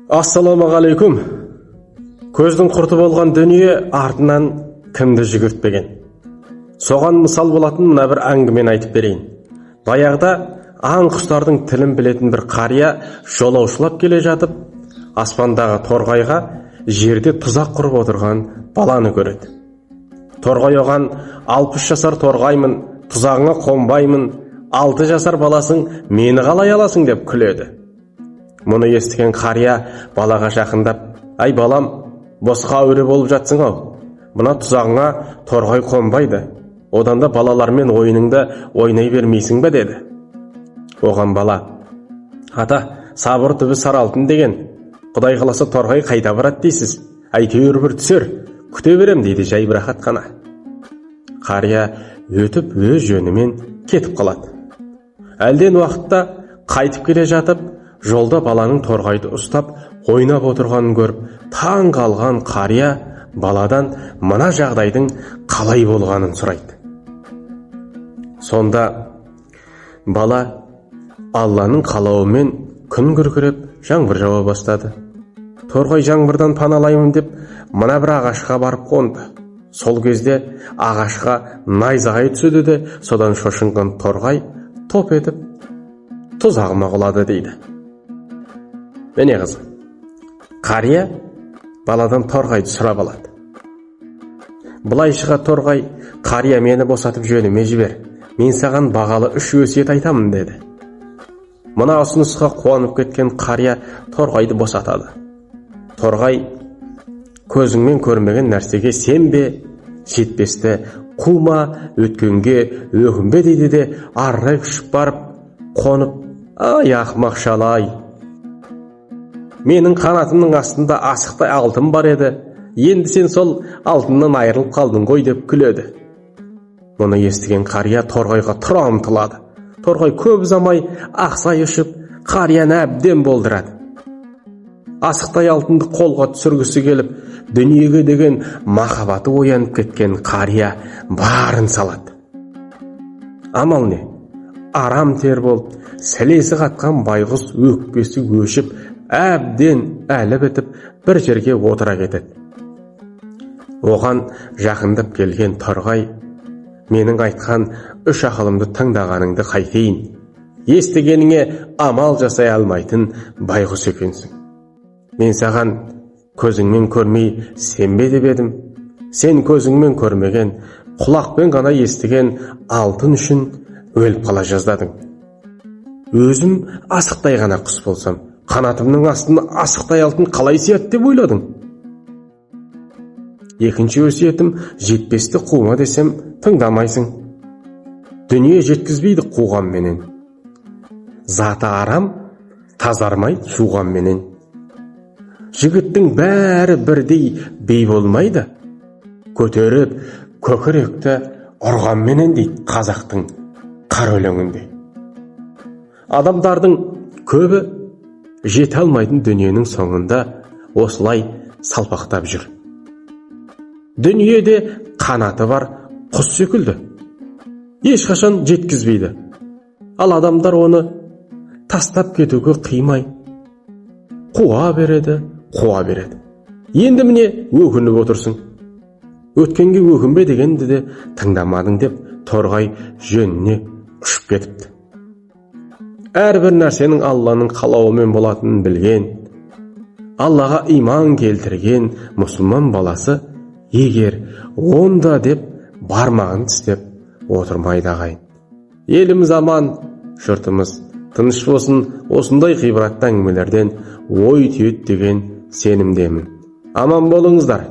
Ассалаумағалейкум. Көздің құрты болған дүние артынан кімді жүгіртпеген. Соған мысал болатын мына бір әңгімені айтып берейін. Баяғыда аң құстардың тілін білетін бір қария жолаушылап келе жатып, аспандағы торғайға жерде тұзақ құрып отырған баланы көреді. Торғай оған: 60 жасар торғаймын, тұзағыңа қонбаймын, 6 жасар баласың, мені қалай аласың деп күледі. Мұны естіген қария балаға жақындап: ай балам, босқа әуре болып жатсың ау, мына тұзағыңа торғай қонбайды, одан да балалармен ойыныңды ойнай бермейсің бе деді. Оған бала: ата, сабыр түбі сары алтын деген, Құдай қаласа торғай қайда барады дейсіз, әйтеуір бір түсер, күте берем дейді жайбырақат қана. Қария өтіп өз жөнімен кетіп қалады. Әлден уақытта қайтып келе жатып, жолда баланың торғайды ұстап ойнап отырғанын көріп, таң қалған қария баладан мына жағдайдың қалай болғанын сұрайды. Сонда бала Алланың қалауымен күн күркіреп жаңбыр жауа бастады. Торғай жаңбырдан паналаймын деп мына бір ағашқа барып қонды. Сол кезде ағашқа найзағай түседі де, содан шошынған торғай топ етіп тұзағыма құлады дейді. Міне қызым, қария баладан торғайды сұрап алады. Былай шыға торғай: қария, мені босатып жөніме жібер, мен саған бағалы 3 өсиет айтамын деді. Мына ұсынысқа қуанып кеткен қария торғайды босатады. Торғай: көзіңмен көрмеген нәрсеге сенбе, жетпесті қума, өткенге өкінбе дейді де, арырай ұшып барып қонып: ай ақымақ шалай, менің қанатымның астында асықтай алтын бар еді, енді сен сол алтыннан айырылып қалдың ғой деп күледі. Мұны естіген қария торғайға тұра ұмтылады. Торғай көп ұзамай ақсай ұшып қарияны әбден болдырады. Асықтай алтынды қолға түсіргісі келіп, дүниеге деген махаббаты оянып кеткен қария барын салады. Амал не? Арам тер болып, сілесі қатқан байғұс өкпесі өшіп, әбден әлі бітіп бір жерге отыра кетеді. Оған жақындап келген торғай: менің айтқан 3 ақылымды тыңдағаныңды қайтейін, естігеніңе амал жасай алмайтын байғұс екенсің. Мен саған көзіңмен көрмей сенбе деп едім, сен көзіңмен көрмеген, құлақпен ғана естіген алтын үшін өліп қала жаздадың. Өзім асықтай ғана құс болсам, қанатымның астына асықтай алтын қалай сияды деп ойладың. Екінші өсиетім: жетпесті қума десем тыңдамайсың. Дүние жеткізбейді қуғанменен, заты арам тазармайды жуғанменен. Жігіттің бәрі бірдей бей болмайды, көтеріп көкіректі ұрғанменен дейді қазақтың қар өлеңінде. Адамдардың көбі жете алмайтын дүниенің соңында осылай салпақтап жүр. Дүниеде қанаты бар құс секілді, ешқашан жеткізбейді. Ал адамдар оны тастап кетуге қимай, қуа береді. Енді міне өкініп отырсың. Өткенге өкінбе дегенді де тыңдамадың деп торғай жөніне ұшып кетіпті. Әрбір нәрсенің Алланың қалауымен болатынын білген, Аллаға иман келтірген мұсылман баласы егер онда деп бармағын тістеп отырмайды ағайын. Еліміз аман, жұртымыз тыныш болсын, осындай ғибратты әңгімелерден ой түйеді деген сенімдемін. Аман болыңыздар.